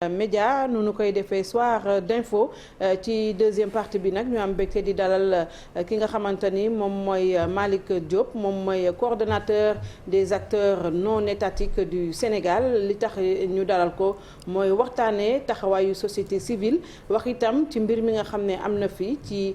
Média nu koy defee soir d'info ci deuxième partie bi nag ñu am mbégte di dalal ki nga xamante ni moom mooy Malick Diop moom mooy coordonnateur des acteurs non étatiques du Sénégal li tax ñu dalal ko mooy waxtaanee taxawaayu société civile wax itam ci mbir mi nga xam ne am na fi ci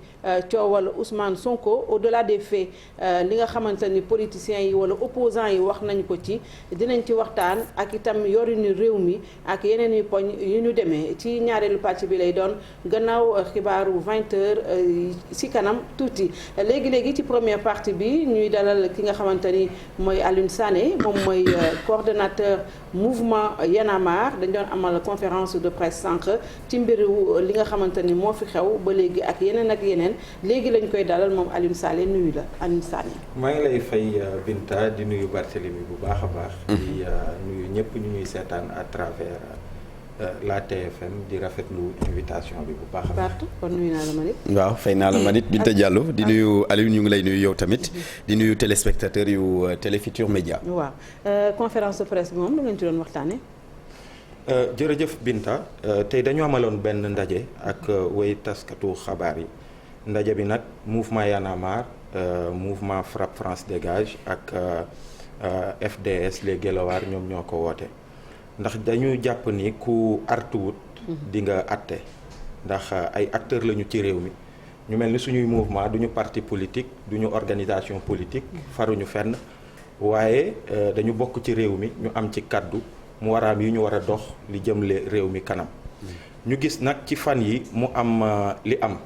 coowal Ousmane Sonko au-delà des faits li nga xamante ni politiciens yi wala opposants yi wax nañ ko ci dinañ ci waxtaan ak itam yorinu réew mi ak yeneen i poñ yu ñu demee ci ñaareelu pàcc bi lay doon gannaaw xibaaru 20h ci kanam tuuti léegi ci première partie bi ñuy dalal ki nga xamante ni mooy Alioune Sané moom mooy coordonnateur mouvement Y en a marre dañ doon amal conférence de presse sànq ci mbiru li nga xamante ni moo fi xew ba léegi ak yeneen léegi lañ koy dalal moom Alioune Sané nuyu la Alioune Sané. maa ngi lay fay Binta di nuyu Barthélémy bu baax a baax. di nuyu ñëpp ñu ñuy seetaan à travers. La TFM di rafetlu invitation bi bu baax a baax. kon nuyu naa la Manit. waaw fay naa la Manit Binta Diallo di nuyu Aliou ñu ngi lay nuyu yow tamit. di nuyu téléspectateurs yu Télé Futurs Médias. waaw conférence de presse bi moom lu ngeen ci doon waxtaanee. jërëjëf Binta tey dañu amaloon benn ndaje ak way taskatu xabaar yi ndaje bi nag mouvement Y en a marre mouvement Frapp France Dégage ak FDS les Guelwaar ñoom ñoo ko woote. ndax dañu jàpp ni ku artuwut di nga atte ndax ay acteurs lañu ci réew mi ñu mel ni suñuy mouvement duñu parti politique duñu organisation politique faruñu fenn waaye dañu bokk ci réew mi ñu am ci kàddu mu waraam yi ñu war a dox li jëmle réew mi kanam ñu gis nag ci fan yi mu am li am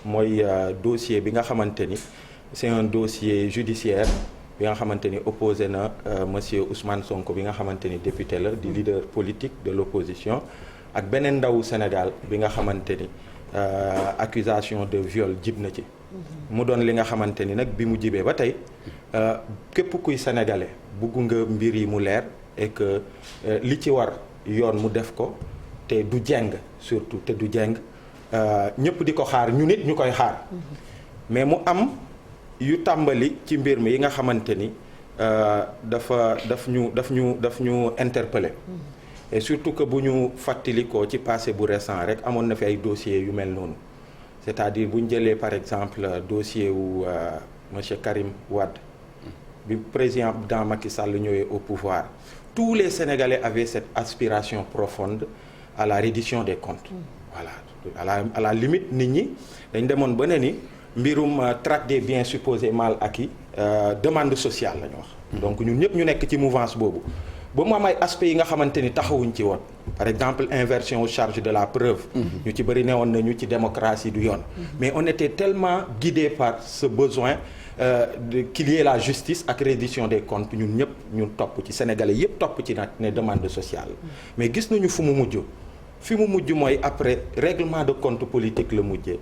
mooy dossier bi nga xamante ni c'est un dossier judiciaire bi nga xamante ni opposé na monsieur Ousmane Sonko bi nga xamante ni député la di leader politique de l'opposition ak beneen ndawu Sénégal bi nga xamante ni accusation de viol jib na ci mu doon li nga xamante ni nag bi mu jibee ba tey képp kuy sénégalais bugg nga mbir yi mu leer et que li ci war yoon mu def ko te du jeng surtout te du jeng ñëpp di ko xaar ñu nit ñu koy xaar mais mu am yu tàmbali ci mbir mi yi nga xamante ni daf ñu interpellé et surtout que bu ñu fàttalikoo ci passé bu récent rek amoon na fi ay dossiers yu mel noonu c'est-à-dire bu ñu jëlee par exemple dossier wu monsieur Karim Wade bi président Macky Sall ñëwee au pouvoir tous les Sénégalais avaient cette aspiration profonde à la reddition des comptes voilà à la limite nit ñi dañ demoon ba ne ni mbirum traque des biens supposés mal acquis demande sociale la ñu wax. donc ñun ñëpp ñu nekk ci mouvance boobu ba mu am ay aspects yi nga xamante ni taxawuñ ci woon par exemple inversion aux charges de la preuve. ñu ci bëri newoon nañu ci démocratie du yoon. mais on était tellement guidé par ce besoin qu'il y ait la justice ak reddition des comptes ñun ñëpp ñu topp ci sénégalais yëpp topp ci nag ne demande sociale mais gis nañu fu mu mujj. fi mu mujj mooy après règlement de compte politique la mujjee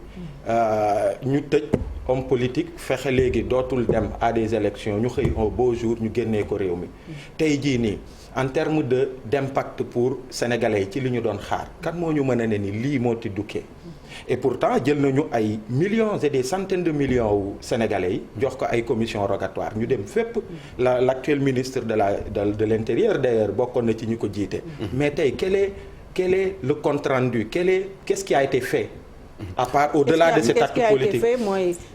ñu tëj homme politique fexe léegi dootul dem à des élections ñu xëy un beau jour ñu génnee ko réew mi tey jii nii en termes d'impact pour sénégalais yi ci li ñu doon xaar kan moo ñu mën a ne ni lii moo ti dukkee et pourtant jël nañu ay millions et des centaines de millions wu sénégalais yi jox ko ay commission rogatoire ñu dem fépp l'actuel ministre de l'intérieur d'ailleurs bokkoon na ci ñu ko jiite mais tey quel est le compte rendu qu'est-ce qui a été fait à part au-delà de cet acte politique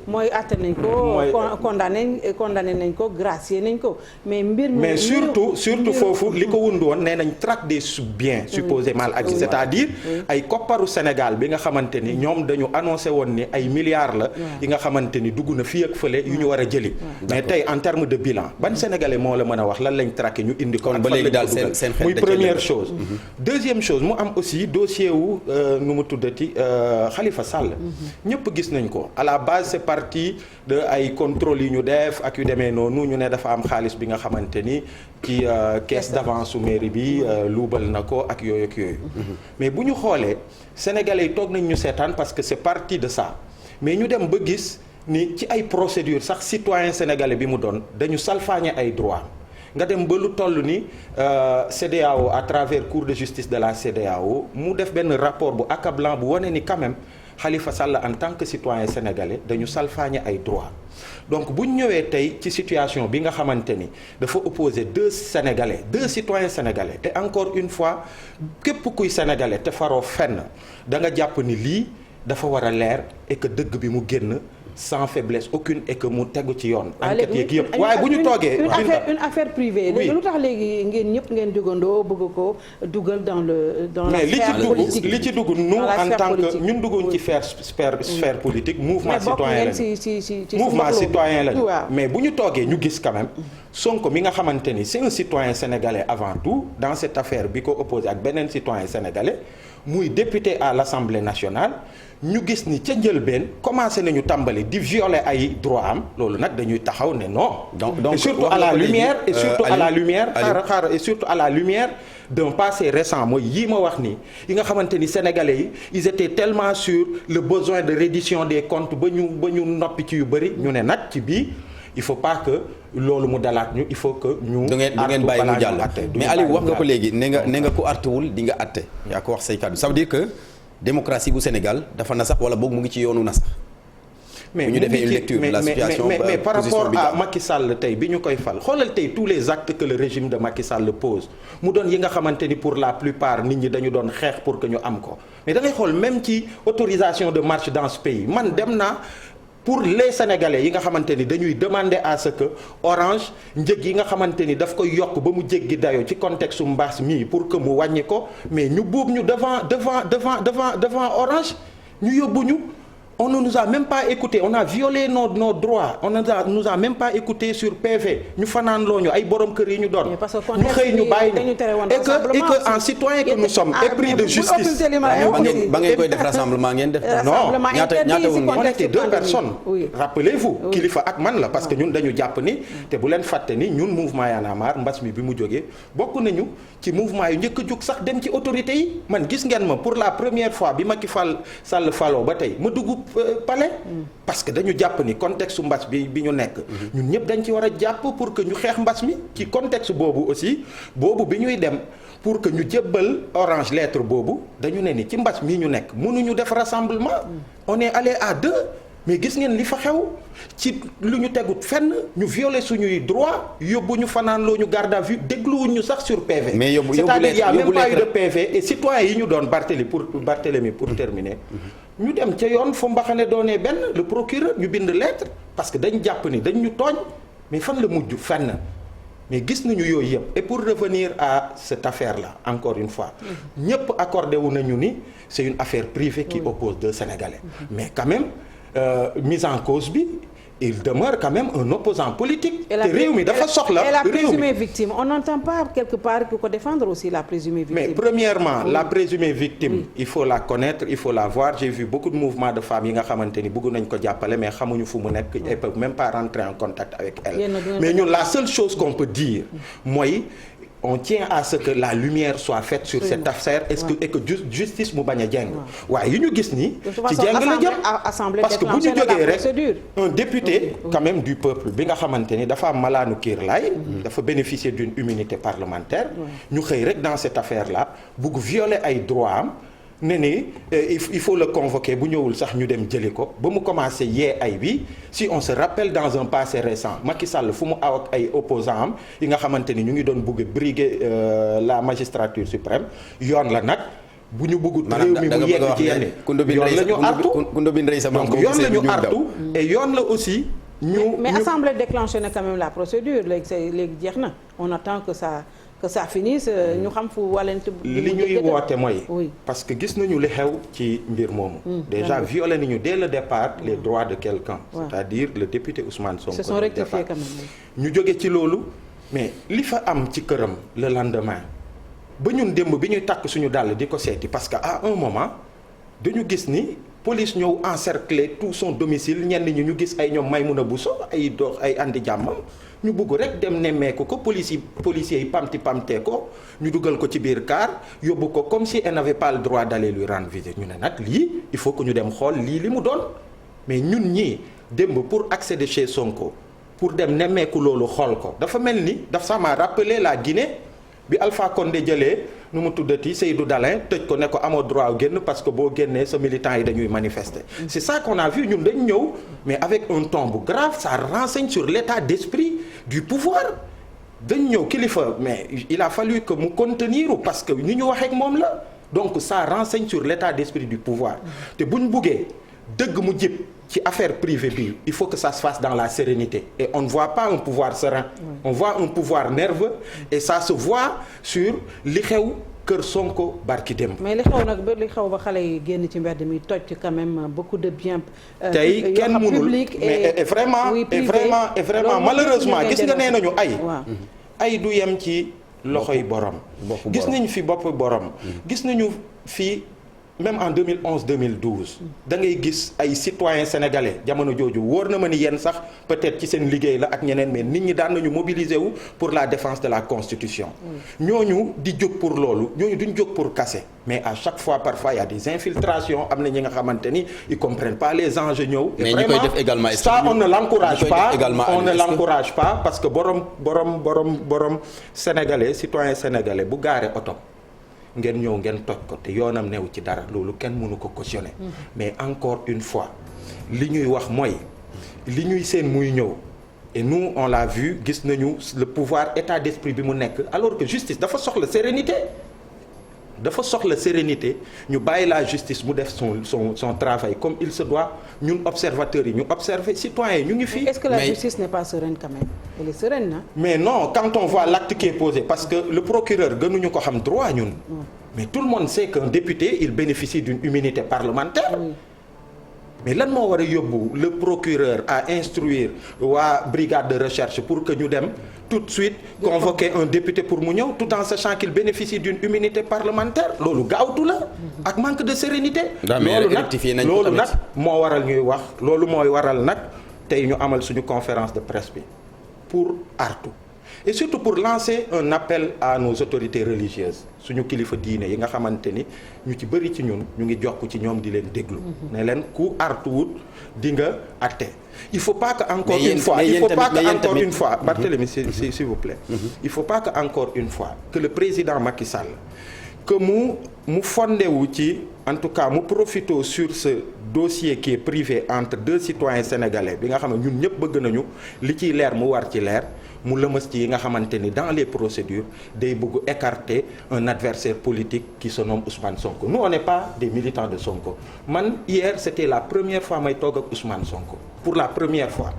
mooy àtte nañ ko condamné nañ ko gracier nañ ko mais surtout foofu li ko wund woon nee nañ traque des biens supposés mal acquis c'est-à-dire ay kopparu Sénégal bi nga xamante ni ñoom dañu annoncé woon ni ay milliards la yi nga xamante ni dugg na fii ak fële yu ñu war a jëli mais tey en termes de bilan ban Sénégalais moo la mën a wax lan lañ traqué ñu indi ko ba léegi daal seen muy première chose deuxième chose mu am aussi dossier wu nu mu tuddati Khalifa Sall ñëpp gis nañ ko à la base c'est parti de ay contrôles yi ñu def ak yu demee noonu ñu ne dafa am xaalis bi nga xamante ni ci caisse d'avance su mairie bi luubal na ko ak yooyu ak yooyu mais bu ñu xoolee sénégalais yi toog nañ ñu seetaan parce que c'est parti de ça mais ñu dem ba gis ni ci ay procédures sax citoyen sénégalais bi mu doon dañu salfaañe ay droits nga dem ba lu toll ni CEDEAO à travers cour de justice de la CEDEAO mu def benn rapport bu accablant bu wane ni quand même Khalifa Sall en tant que citoyen sénégalais dañu salfaañe ay droits donc bu ñu ñëwee tey ci situation bi nga xamante ni dafa opposer deux citoyens sénégalais te encore une fois képp kuy sénégalais te faroo fenn da nga jàpp ni lii dafa war a leer et que dëgg bi mu génn sans faiblesse aucune et que mu tegu ci yoon. enquête yeeg yëpp waaye bu ñu toogee. une affaire privée. léegi lu tax léegi ngeen ñëpp ngeen jógandoo bëgg ko dugal dans la sphère politique mais li ci dugg nous en tant que ñun dugguñ ci sphère politique. mouvement citoyen lañu mouvement citoyen lañu mais bu ñu toogee ñu gis quand même. Sonko mi nga xamante ni c'est un citoyen sénégalais avant tout dans cette affaire bi ko opposé ak beneen citoyen sénégalais muy député à l'Assemblée nationale. ñu gis ni ca njëlbeen commencé nañu tàmbali di violer ay droit am loolu nag dañuy taxaw ne non. donc et surtout à la lumière et surtout à la lumière. xaaral et surtout à la lumière d'un passé récent mooy yii ma wax nii yi nga xamante ni sénégalais yi ils étaient tellement sur le besoin de reddition des comptes ba ñu noppi ci yu bëri ñu ne nag ci bii. il faut pas que loolu mu dalaat ñu il faut que ñu. du ngeen bàyyi mu jàll mais Aliou wax nga ko léegi ne nga ku artuwul di nga atte yaa ko wax say kàddu ça veut dire que démocratie bu Sénégal dafa na sax wala boog mu ngi ci yoonu na sax. mais ñu defee une lecture de la situation mais par rapport à Macky Sall tey bi ñu koy fal xoolal tey tous les actes que le régime de Macky Sall pose mu doon yi nga xamante ni pour la plupart nit ñi dañu doon xeex pour que ñu am ko mais da ngay xool même ci autorisation de marche dans ce pays man dem naa. pour les sénégalais yi nga xamante ni dañuy demander à ce que Orange njëg yi nga xamante ni daf koy yokk ba mu jéggi dayoo ci contexte mbaas mii pour que mu wàññi ko mais ñu buub ñu devant Orange ñu yóbbu ñu on ne nous a même pas écouté on a violé nos droits on nous a même pas écouté sur PV ñu fanaan loo ñu ay borom kër yi ñu doon ñu xëy ñu bàyyi ñu et que en citoyen que nous sommes épris de justice ba ngeen koy def rassemblement ngeen def non ñaata on était 2 personnes rappelez-vous kilifa ak man la parce que ñun dañu jàpp ni te bu leen fàtte ni ñun mouvement Y'en a marre mbas mi bi mu jógee bokk nañu ci mouvement yu njëkk a jóg sax dem ci autorités yi man gis ngeen ma pour la première fois bi Macky Sall faloo ba tey ma dugg palais parce que dañu jàpp ni contexte mbas bi ñu nekk ñun ñëpp dañ ci war a jàpp pour que ñu xeex mbas mi ci contexte boobu aussi boobu bi ñuy dem pour que ñu jébbal Orange lettre boobu dañu ne ni ci mbas mii ñu nekk mënuñu def rassemblement on est allé à 2 mais gis ngeen li fa xew ci lu ñu tegut fenn ñu violer suñuy droit yóbbu ñu fanaan loo ñu garde à vue dégluwuñ ñu sax sur PV. mais yóbbu c'est-à-dire il y a même pas eu de PV et citoyens yi ñu doon Barthélémy pour terminer. ñu dem ca yoon fu mbaxane doonee benn le procureur ñu bind lettre parce que dañ jàpp ni dañ ñu tooñ mais fan la mujj fenn mais gis nañu yooyu yëpp et pour revenir à cette affaire là encore une fois ñëpp accordé wu nañu ni c'est une affaire privée qui oppose deux Sénégalais mais quand même mise en cause bi il demeure quand même un opposant politique. te réew mi dafa soxla. et la présumée victime on n'entend pas quelque part ku ko défendre aussi la présumée victime. mais premièrement la présumée victime. il faut la connaître il faut la voir j'ai vu beaucoup de mouvements de femmes yi nga xamante ni bëgg nañ ko jàppale mais xamuñu fu mu nekk. ils peuvent même pas rentrer en contact avec elle. mais ñun la seule chose qu'on peut dire mooy. on tient à ce que la lumière soit faite sur cette affaire et que justice mu bañ a jeng waaye yi ñu gis nii ci jeng la jëm parce que bu ñu jógee rek un député quand même du peuple bi nga xamante ni dafa am malaanu kiirlaay dafa bénéficier d'une immunité parlementaire ñu xëy rek dans cette affaire là bugg violer ay droits am ne ni il faut le convoquer bu ñëwul sax ñu dem jëli ko ba mu commencé yee ay bi si on se rappelle dans un passé récent Macky Sall fu mu aw ak ay opposants am yi nga xamante ni ñu ngi doon bëgg briguer la magistrature suprême yoon la nag bu ñu bëggut réew mi mu yegg ci yenn yoon la ñu artu donc yoon la ñu artu et yoon la aussi mais assemblée déclenché na quand même la procédure léegi jeex na on attend que ça finisse ñu xam fu walante li ñuy woote mooy parce que gis nañu li xew ci mbir moomu déjà violé nañu dès le départ les droits de quelqu'un c'est-à-dire le député Ousmane Sonko se sont rectifiés quand même ñu jóge ci loolu mais li fa am ci këram le lendemain ba ñun démb bi ñuy takk suñu dàll di ko seeti parce que à un moment dañu gis ni police ñëw encercler tout son domicile ñenn ñi ñu gis ay ñoom Maymouna Bousso ay dox ay andi jàmmam ñu bëgg rek dem nemmeeku ko policiers yi pamtee ko ñu dugal ko ci biir car yóbbu ko comme si elle n'avait pas le droit d'aller lui rendre visite ñu ne nag lii il faut que ñu dem xool lii li mu doon mais ñun ñii démb pour accéder chez Sonko pour dem nemmeeku loolu xool ko dafa mel ni dafa sama rappeler la Guinée bi Alpha Condé jëlee nu mu tuddati Seydou Dalin tëj ko ne ko amoo droit génn parce que boo génnee sa militant yi dañuy manifester. C'est ça qu'on a vu ñun dañ ñëw mais avec un ton bu grave ça renseigne sur l'état d'esprit du pouvoir dañ ñëw kilifa mais il a fallu que mu contenir parce que ni ñu waxee ak moom la donc ça renseigne sur l'état d'esprit du pouvoir te bu ñu buggee dëgg mu jib ci affaire privée bi il faut que ça se fasse dans la sérénité et on ne voit pas un pouvoir serein on voit un pouvoir nerveux et ça se voit sur li xew kër Sonko barki démb. mais li xew nag ba li xew ba xale yi génn ci mbedd mi toj quand même beaucoup de biens. tey kenn mënul mais et vraiment malheureusement gis nga nee nañu ay du yem ci loxoy borom. gis nañu fi bopp borom. gis nañu fi. même en 2011 2012 da ngay gis ay citoyens sénégalais jamono jooju wóor na ma ni yéen sax peut-être ci seen liggéey la ak ñeneen mais nit ñi daan nañu mobiliser wu pour la défense de la constitution. ñooñu di jóg pour loolu ñooñu duñ jóg pour casser mais à chaque fois parfois il y a des infiltrations am na ñi nga xamante ni ils comprennent pas les enjeux ñëw. mais ñi koy def également ça on ne l'encourage pas parce que borom sénégalais citoyen sénégalais bu gaaree oto. ngeen ñëw ngeen toj ko te yoonam new ci dara loolu kenn mënu ko cautionner mais encore une fois li ñuy wax mooy li ñuy seen muy ñëw et nous on l'a vu gis nañu le pouvoir état d'esprit bi mu nekk alors que justice dafa soxla sérénité ñu bàyyi la justice mu def son travail comme il se doit ñun observateurs yi ñu observer citoyens yi ñu ngi fii. Est-ce que la justice n'est pas sereine quand même? Elle est sereine, hein? Mais non, quand on voit l'acte qui est posé parce que le procureur gënuñu ko xam droit ñun. Mais tout le monde sait qu'un député il bénéficie d'une immunité parlementaire. Mais lan moo war a yóbbu le procureur à instruire waa brigade de recherche pour que ñu dem tout de suite convoquer un député pour mu ñëw tout en sachant qu'il bénéficie d'une immunité parlementaire loolu gaawtu la ak manque de sérénité loolu nag moo waral ñuy wax loolu mooy waral nag tey ñu amal suñu conférence de presse bi pour artu et surtout pour lancer un appel à nos autorités religieuses suñu kilifa diine yi nga xamante ni ñu ci bëri ci ñun ñu ngi jokk ci ñoom di leen déglu ne leen ku artuwut di nga atte il faut pas que encore une fois Barthélémy s'il vous plaît il faut pas que encore une fois que le président Macky Sall que mu fondewu ci en tout cas mu profito sur ce dossier qui est privé entre deux citoyens sénégalais bi nga xam ne ñun ñëpp bëgg nañu li ciy leer mu war ci leer mu lëmas ci yi nga xamante ni dans les procédures day bëgg écarter un adversaire politique qui se nomme Ousmane Sonko nous on n'est pas des militants de Sonko man hier c'était la première fois may toog ak Ousmane Sonko pour la première fois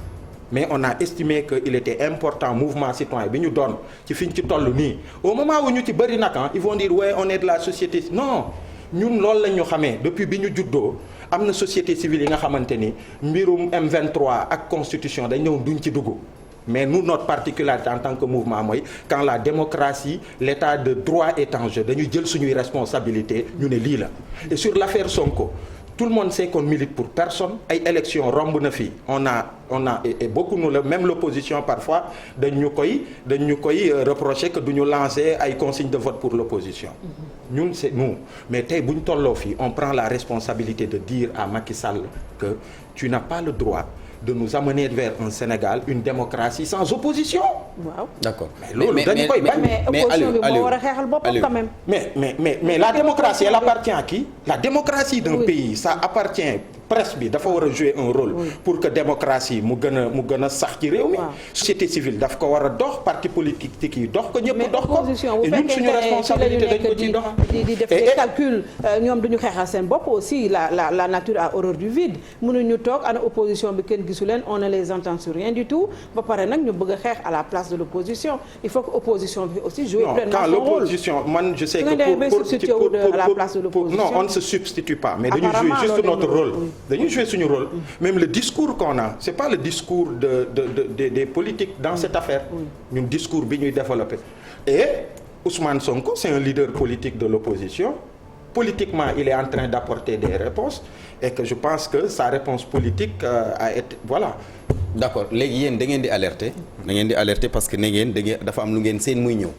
mais on a estimé que il était important mouvement citoyen bi ñu doon ci fi ñu ci toll nii au moment où ñu ci bëri nag ils vont dire ouais on est de la société non ñun loolu la ñu xamee depuis bi ñu juddoo am na société civile yi nga xamante ni mbirum M23 ak constitution dañ ñëw duñ ci dugg mais nous notre particularité en tant que mouvement mooy quand la démocratie l'état de droit est en jeu dañuy jël suñuy responsabilité ñu ne lii la et sur l'affaire Sonko tout le monde sait qu'on milite pour personne ay élections romb na fi on a et beaucoup nous la même l'opposition parfois dañu koy reprocher que duñu lancer ay consignes de vote pour l'opposition ñun c'est nous mais tey bu ñu tolloo fii on prend la responsabilité de dire à Macky Sall que tu n'as pas le droit de nous amener vers un Sénégal une démocratie sans opposition. waaw d'accord mais loolu dañu koy bañ. mais opposition bi moo war a xeexal boppam quand même. mais la démocratie elle appartient à qui? La démocratie d'un pays ça appartient. presse bi dafa war a jouer un rôle pour que démocratie mu gën a sax ci réew mi société civile daf ko war a dox parti politique yi dox ko ñëpp dox ko et ñun suñu responsabilité dañ ko ciy dox di def des calculs ñoom duñu xeexal seen bopp aussi la nature a horreur du vide mënuñu toog ana opposition bi kenn gisu leen on ne les entend sur rien du tout ba pare nag ñu bëgg a xeex à la place de l'opposition il faut que opposition bi aussi jouer pleinement son rôle. L'opposition man je sais que non on ne se substitue pas mais dañu jouer juste notre rôle. dañuy jouer suñu rôle même le discours qu'on a c'est pas le discours des politiques dans cette affaire ñun discours bi ñuy développer et Ousmane Sonko c'est un leader politique de l'opposition politiquement il est en train d'apporter des réponses et que je pense que sa réponse politique a été voilà. D'accord léegi yéen da ngeen di alerter parce que ne ngeen dafa am lu ngeen seen muy ñëw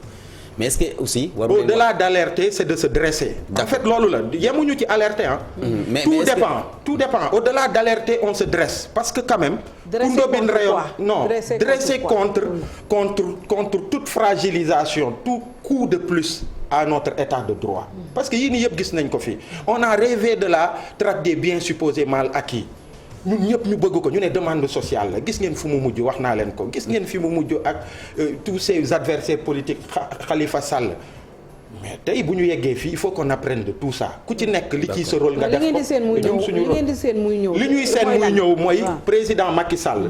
mais est-ce que aussi. au-delà d'alerter c'est de se dresser. en fait loolu la yemuñu ci alerter ah. mais tout dépend au-delà d'alerter on se dresse parce que quand même. dresser contre quoi non dresser contre toute fragilisation tout coup de plus à notre état de droit. parce que yii nii yëpp gis nañ ko fii on a rêvé de la traque des biens supposés mal acquis. ñun ñëpp ñu bëgg ko ñu ne demande sociale la gis ngeen fu mu mujj wax naa leen ko gis ngeen fi mu mujj ak tous ces adversaires politiques Khalifa Sall mais tey bu ñu yeggee fii il faut qu'on apprenne de tout ça ku ci nekk li ci sa rôle nga def ko li ñuy seen muy ñëw mooy président Macky Sall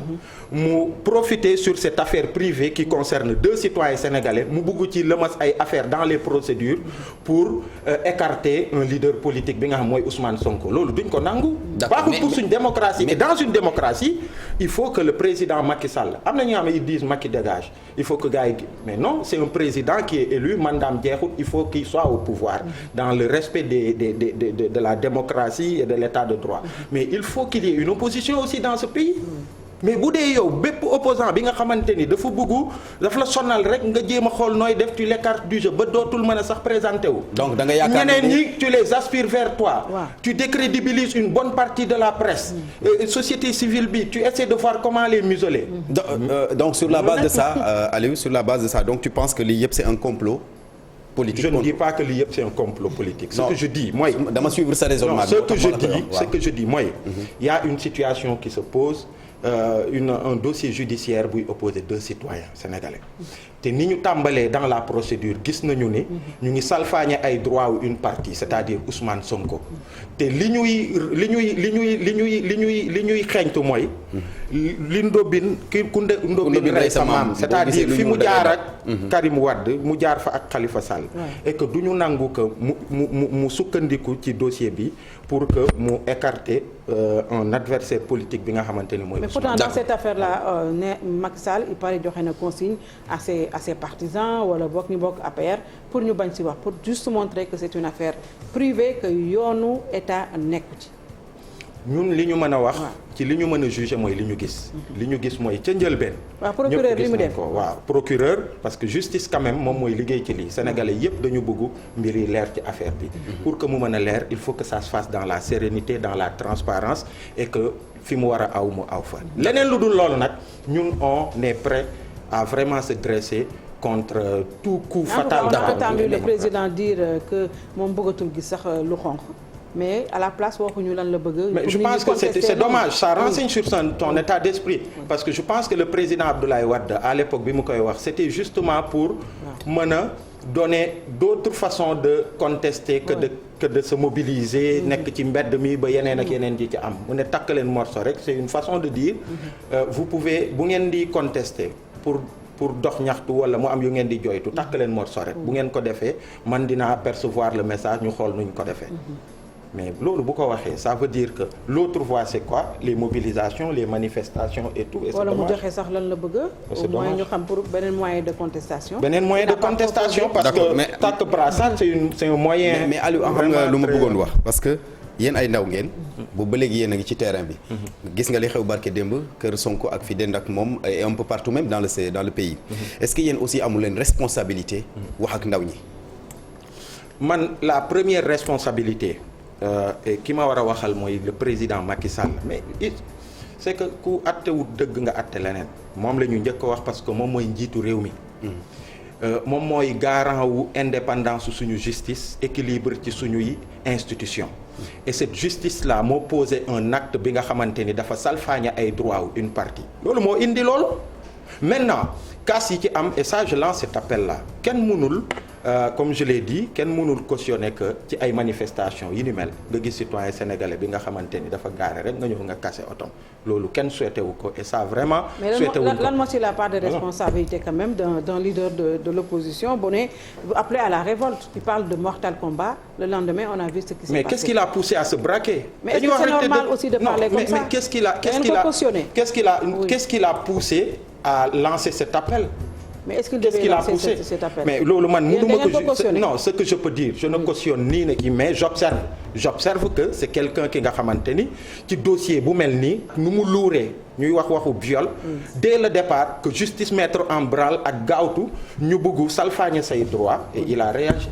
mu profiter sur cette affaire privée qui concerne 2 citoyens sénégalais mu bugg ci lëmas ay affaires dans les procédures pour écarter un leader politique bi nga xam mooy Ousmane Sonko loolu duñ ko nangu baaxul pour suñ démocratie mais dans une démocratie il faut que le président Macky Sall am na ñoo xam ne ils disent Macky dégage il faut que gars yi mais non c'est un président qui est élu mandaam jeexut il faut qu'il soit au pouvoir dans le respect de la démocratie et de l'état de droit mais il faut qu'il y ait une opposition aussi dans ce pays mais bu dee yow bépp opposant bi nga xamante ni dafa la sonal rek nga jéem a xool nooy def tu l'écartes du jeu ba dootul mën a sax présenté wu. donc da nga yaakaar ñeneen ñi tu les aspires vers toi. tu décrédibilises une bonne partie de la presse. Société civile bi tu essaies de voir comment les museler. donc sur la base de ça Aliou sur la base de ça donc tu penses que lii yëpp c'est un complot politique. Je ne dis pas que lii yëpp c'est un complot politique. ce que je dis mooy. dama suivre sa raisonnement. ce que je dis mooy. il y a une situation qui se pose. Un dossier judiciaire buy opposer 2 citoyens sénégalais te ni ñu tàmbalee dans la procédure gis nañu ni ñu ngi salfaañe ay droits wu une partie c'est-à-dire Ousmane Sonko te li ñuy xeeñtu mooy li ndóbbin ku ndóbbin rey sa maam c'est-à-dire fi mu jaar ak Karim Wade mu jaar fa ak Khalifa Sall et que du ñu nangu que mu sukkandiku ci dossier bi pour que mu écarter un adversaire politique bi nga xamante ni mooy. mais pourtant dans cette affaire là Macky Sall il paraît joxe na consigne à ses partisans wala bokk ñu bokk APR pour ñu bañ ci wax pour juste montrer que c'est une affaire privée que yoonu état nekku ci. ñun li ñu mën a wax. ci li ñu mën a juger mooy li ñu gis. li ñu gis mooy ca njëlbeen. waaw procureur li mu def waaw procureur parce que justice quand même moom mooy liggéey ci lii sénégalais yépp dañu bëgg mbir yi leer ci affaire bi. pour que mu mën a leer il faut que ça se fasse dans la sérénité dans la transparence et que fi mu war a aw mu aw fa. leneen lu dul loolu nag ñun on est prêt à vraiment se dresser contre tout coup fatal. on a entendu le président dire que moom bëggatul gis sax lu xonq. mais à la place waxuñu lan la bëgg. mais je pense que c'est dommage ça renseigne sur ton état d'esprit. parce que je pense que le président Abdoulaye Wade à l'époque bi mu koy wax c'était justement pour mën a donner d'autres façons de contester que de se mobiliser nekk ci mbedd mi ba yeneen ak yeneen di ci am mu ne takk leen morceau rek c'est une façon de dire vous pouvez bu ngeen di contester pour dox ñaxtu wala mu am yu ngeen di jooytu takk leen morceau rek bu ngeen ko defee man dinaa percevoir le message ñu xool nuñ ko defee. mais loolu bu ko waxee ça veut dire que l'autre voie c'est quoi les mobilisations les manifestations et tout. et wala mu joxe sax lan la bëgg. au moins ñu xam pour beneen moyen de contestation. beneen moyen de contestation parce que takk brassard c'est un moyen. mais Aliou xam nga lu ma bëggoon wax parce que yéen ay ndaw ngeen. boobu ba léegi yéen a ngi ci terrain bi. gis nga li xew barke démb kër Sonko ak fi dend ak moom et un peu partout même dans le pays. est-ce que yéen aussi amu leen responsabilité. wax ak ndaw ñi. man la première responsabilité. ki ma war a waxal mooy le président Macky Sall mais c'est que ku attewut dëgg nga atte leneen moom la ñu njëkk a wax parce que moom mooy njiitu réew mi moom mooy garant wu indépendance suñu justice équilibre ci suñuy institution et cette justice là moo posé un acte bi nga xamante ni dafa salfaaña ay droits wu une partie loolu moo indi loolu maintenant cas yi ci am et ça je lance cet appel là kenn mënul comme je l'ai dit kenn mënul cautionner que ci ay manifestations yi ni mel nga gis citoyen sénégalais bi nga xamante ni dafa gaare rek nga ñëw nga casser otom loolu kenn souhaité wu ko et ça vraiment. souhaité wu ko mais lan moo ci la part de responsabilité quand même d'un leader de l'opposition bu ne appelé à la révolte il parle de mortal combat le lendemain on a vu ce qui s'est passé. mais qu'est-ce qui l'a poussé à se braquer. mais est-ce que c'est normal aussi de parler comme ça. mais qu'est-ce qui l'a poussé à lancer cet appel. mais est-ce qu'il devait lancer cet appel. mais loolu man mënuma ko non ce que je peux dire je ne cautionne nii ne kii mais j'observe j'observe que c'est quelqu'un ki nga xamante ni ci dossier bu mel nii nu mu luuree ñuy waxu viol dès le départ que justice mettre en branle ak gaawtu ñu bëgg salfaañe say droits et il a réagi.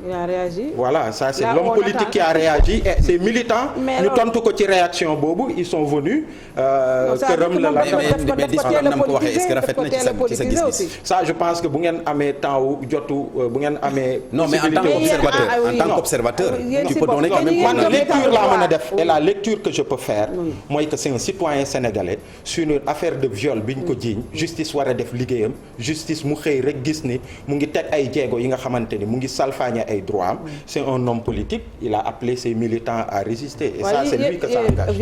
Il a réagi. Voilà, ça c'est l'homme politique qui a réagi et ses militants ñu tontu ko ci réaction boobu ils sont venus këram la mais discours nam ko waxee est-ce que rafet na ci sa gis-gis. Ça je pense que bu ngeen amee temps wu jotu bu ngeen amee non mais en tant qu'observateur tu peux donner quand même man lecture laa mën a def et la lecture que je peux faire mooy que c'est un citoyen sénégalais sur une affaire de viol bi ñu ko jiiñ justice war a def liggéeyam justice mu xëy rek gis ni mu ngi teg ay jéego yi nga xamante ni mu ngi salfaañe ay droits am c'est un homme politique il a appelé ses militants à résister et ça c'est lui que ça engage.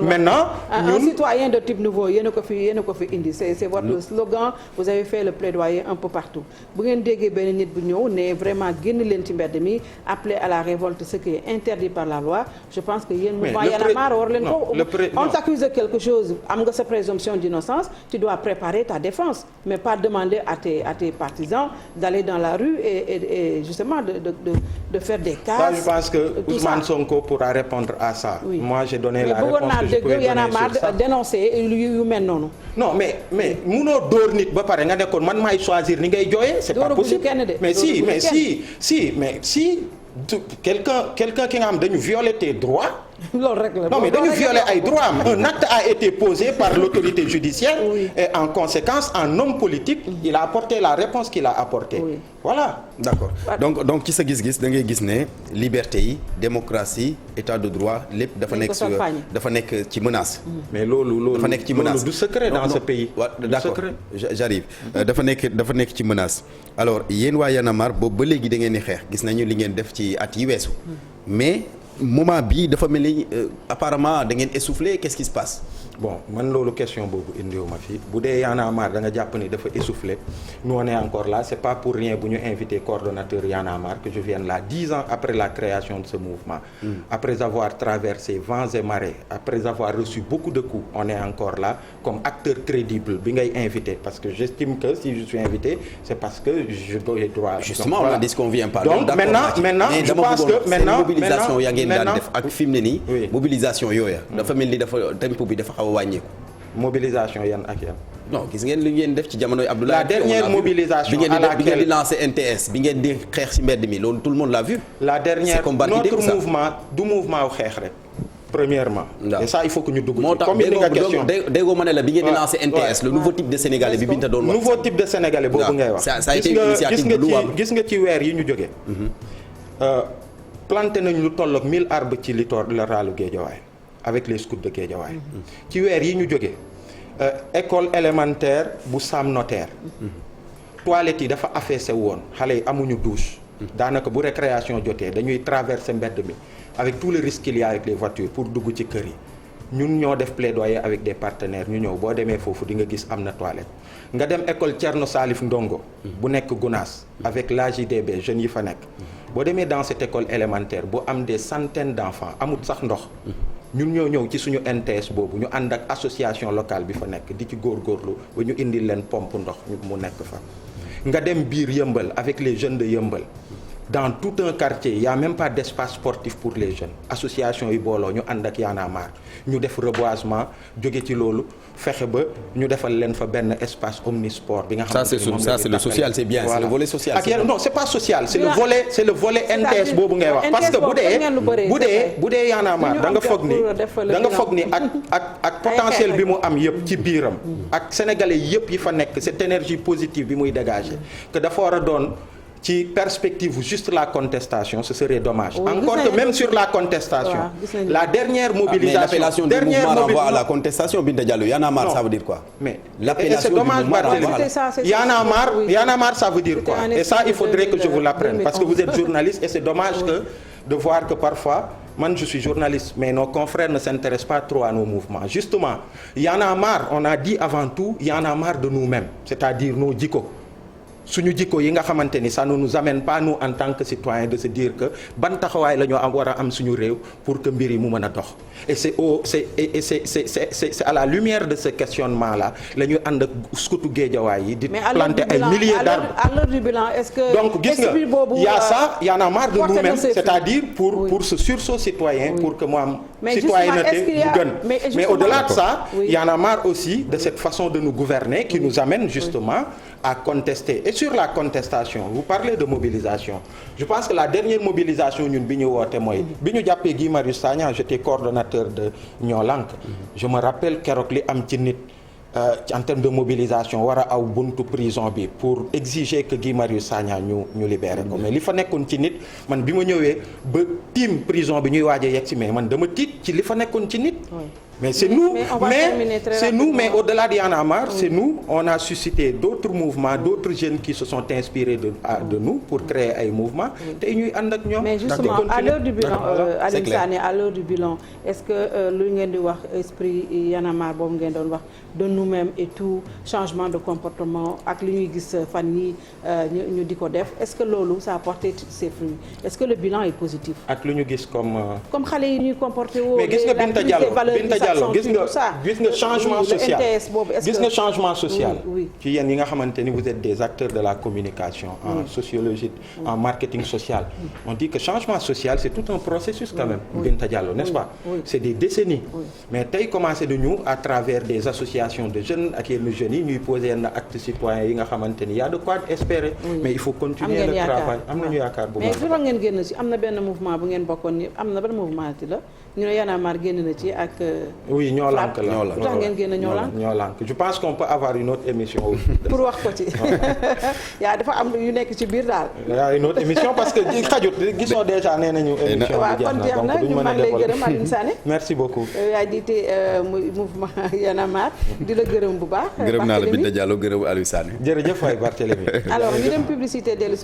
Maintenant un citoyen de type nouveau yéen a ko fi indi c'est votre slogan vous avez fait le plaidoyer un peu partout bu ngeen déggee benn nit bu ñëw ne vraiment génn leen ci mbedd mi appeler à la révolte ce qui est interdit par la loi je pense que yéen mouvement Y'en a marre war leen ko on t'accuse de quelque chose am nga sa présomption d'innocence tu dois préparer ta défense mais pas demander à tes partisans d'aller dans la rue et justement de faire des cases. Ça, je pense que Ousmane Sonko pourra répondre à ça. Oui. Moi, j'ai donné la réponse que je pouvais donner sur ça. Dénoncer yu mel noonu. Non, mais munoo dóor nit ba pare nga nekkoon man maay choisir ni ngay jooyee. C'est pas possible. Mais si quelqu'un ki nga xam dañu violer tes droits. loolu rek la non mais dañu violer ay droits am un acte a été posé par l'autorité judiciaire et en conséquence un homme politique il a apporté la réponse qu'il a apportée voilà. D'accord donc ci sa gis-gis da ngay gis ne liberté yi démocratie état de droit lépp dafa nekk ci menace. mais loolu dafa nekk ci menace du secret dans ce pays. D'accord j'arrive dafa nekk ci menace alors yéen waa Y'en a marre boobu ba léegi da ngeen di xeex gis nañu li ngeen def ci at yi weesu mais moment bii dafa mel ni apparemment da ngeen essoufflé qu'est-ce qui se passe. Bon man loolu question boobu indiwuma fii bu dee Y'en a marre da nga jàpp ni dafa essoufflé nous on est encore là c'est pas pour rien bu ñu invité coordonnateur Y'en a marre que je vienne là 10 ans après la création de ce mouvement. Après avoir traversé vents et marées après avoir reçu beaucoup de coups on est encore là comme acteur crédible bi ngay invité parce que j'estime que si je suis invité c'est parce que je dois les droits. Justement on ne convient pas. Donc maintenant je pense que maintenant mobilisation yaa ngeen daan def ak fi mu ne nii. mobilisation yooya. dafa mel ni dafa tempo bi dafa wàññeeku. Mobilisation yan ak yan. non gis ngeen li ngeen def ci jamonoy Abdoulaye. La dernière mobilisation bi ngeen di lancer NTS bi ngeen di xeex ci mbedd mi loolu tout le monde l'a vu. La dernière notre mouvement du mouvement wu xeex rek. Premièrement. Et ça il faut que ñu dugg ci. comme ni nga question déggoo ma ne la bi ngeen di lancer NTS le nouveau type de sénégalais bi Binta doon wax. nouveau type de sénégalais boobu ngay wax. ça a été une initiative bu gis nga ci weer yi ñu jógee. planté nañ lu tollook 1000 arbres ci littoralu Guédiawaye avec les scouts de Guédiawaye ci weer yi ñu jógee école élémentaire bu Sam Notaire toilettes yi dafa affaissé woon xale yi amuñu douche daanaka bu récréation jotee dañuy traverser mbedd mi avec tout le risque qu'il y a avec les voitures pour dugg ci kër yi ñun ñoo def plaidoyer avec des partenaires ñu ñëw boo demee foofu di nga gis am na toilette nga dem école Thierno Salif Ndongo bu nekk Gounass avec l'AJDB jeunes yi fa nekk boo demee dans cette école élémentaire bu am des centaines d'enfants amul sax ndox ñun ñoo ñëw ci suñu NTS boobu ñu ànd ak association locale bi fa nekk di ci góorgóorlu ba ñu indil leen pompe ndox mu nekk fa nga dem biir Yëmbal avec les jeunes de Yëmbal dans tout un quartier il y a même pas d'espace sportif pour les jeunes association yi booloo ñu ànd ak Y'en a marre ñu def reboisement jóge ci loolu fexe ba ñu defal leen fa benn espace omnisport bi nga xam ne ça c'est le social c'est bien c'est le volet social. Non c'est pas social c'est le volet NTS boobu ngay wax parce que bu dee Y'en a marre da nga foog ni ak potentiel bi mu am yëpp ci biiram ak sénégalais yëpp yi fa nekk cette énergie positive bi muy dégager que dafa war a doon ci perspective juste la contestation ce serait dommage. Encore que même sur la contestation. La dernière mobilisation. L'appellation du mouvement renvoie à la contestation Binta Diallo. Y'en a marre ça veut dire quoi? Mais l'appellation du mouvement renvoie. Y'en a marre ça veut dire quoi? Et ça il faudrait que je vous l'apprenne parce que vous êtes journaliste et c'est dommage de voir que parfois je suis journaliste mais nos confrères ne s'intéressent pas trop à nos mouvements. Justement, Y'en a marre, on a dit avant tout Y'en a marre de nous-mêmes, c'est-à-dire nos jikko. suñu jikko yi nga xamante ni ça ne nous amène pas nous en tant que citoyens de se dire que ban taxawaay la ñu am war a am suñu réew pour que mbir yi mu mën a dox et c'est à la lumière de ce questionnement là la ñuy ànd ak skutu géejawaay yi di planter ay milliers d'arbres à l'heure du bilan est-ce que donc gis nga y a ça y en a marre de nous-mêmes c'est-à-dire pour ce sursaut citoyen pour que mu am citoyenneté bu gën mais au-delà de ça y en a marre aussi de cette façon de nous gouverner qui nous amène justement à contester et sur la contestation vous parlez de mobilisation je pense que la dernière mobilisation ñun bi ñu woote mooy bi ñu jàppee Guy Marius Sagna j'étais coordonnateur de Ñoo Lank je me rappelle keroog li am ci nit en termes de mobilisation war a aw buntu prison bi pour exiger que Guy Marius Sagna ñu libéré ko mais li fa nekkoon ci nit man bi ma ñëwee ba tiim prison bi ñuy waaj a yegg si mais man dama tiit ci li fa nekkoon ci nit mais c'est nous mais au-delà d'Y en a marre c'est nous on a suscité d'autres mouvements d'autres jeunes qui se sont inspirés de nous pour créer ay mouvements te ñuy ànd ak ñoom mais justement à l'heure du bilan Aliou Sané à l'heure du bilan est-ce que lu ngeen di wax esprit Y en a marre boobu ngeen doon wax de nous-mêmes et tout changement de comportement ak li ñuy gis fan yi ñu di ko def est-ce que loolu ça a porté ses fruits est-ce que le bilan est positif ak lu ñu gis comme xale yi ñuy comporté woo mais gis nga Binta Diallo gis nga changement social gis nga changement social ci yéen yi nga xamante ni vous êtes des acteurs de la communication en sociologie en marketing social on dit que changement social c'est tout un processus quand même Binta Diallo n'est-ce pas c'est des décennies mais tey commencé nañu à travers des associations de jeunes ak yenn jeunes yi ñuy poser yenn actes citoyens yi nga xamante ni y a de quoi espérer mais il faut continuer le travail am nañu yaakaar bu mais juróom ngeen génn ci am na benn mouvement bu ngeen bokkoon ni am na benn mouvement ci la ñu ne Y en a marre génn na ci ak oui Ñoo Lank la lu tax ngeen génn Ñoo Lank je pense qu'on peut avoir une autre émission pour wax ko ci yaa dafa am yu nekk ci biir daal yaa une autre émission parce que xajut gisoo déjà nee nañu émission waaw kon jeex na ñu maa ngi lay gërëm Aliou Sané merci beaucoup yaa jiite mouvement Y en a marre di la gërëm bu baax gërëm naa la Binta Diallo gërëm Aliou Sané jërëjëf waay Barthélémy alors ñu dem publicité dellu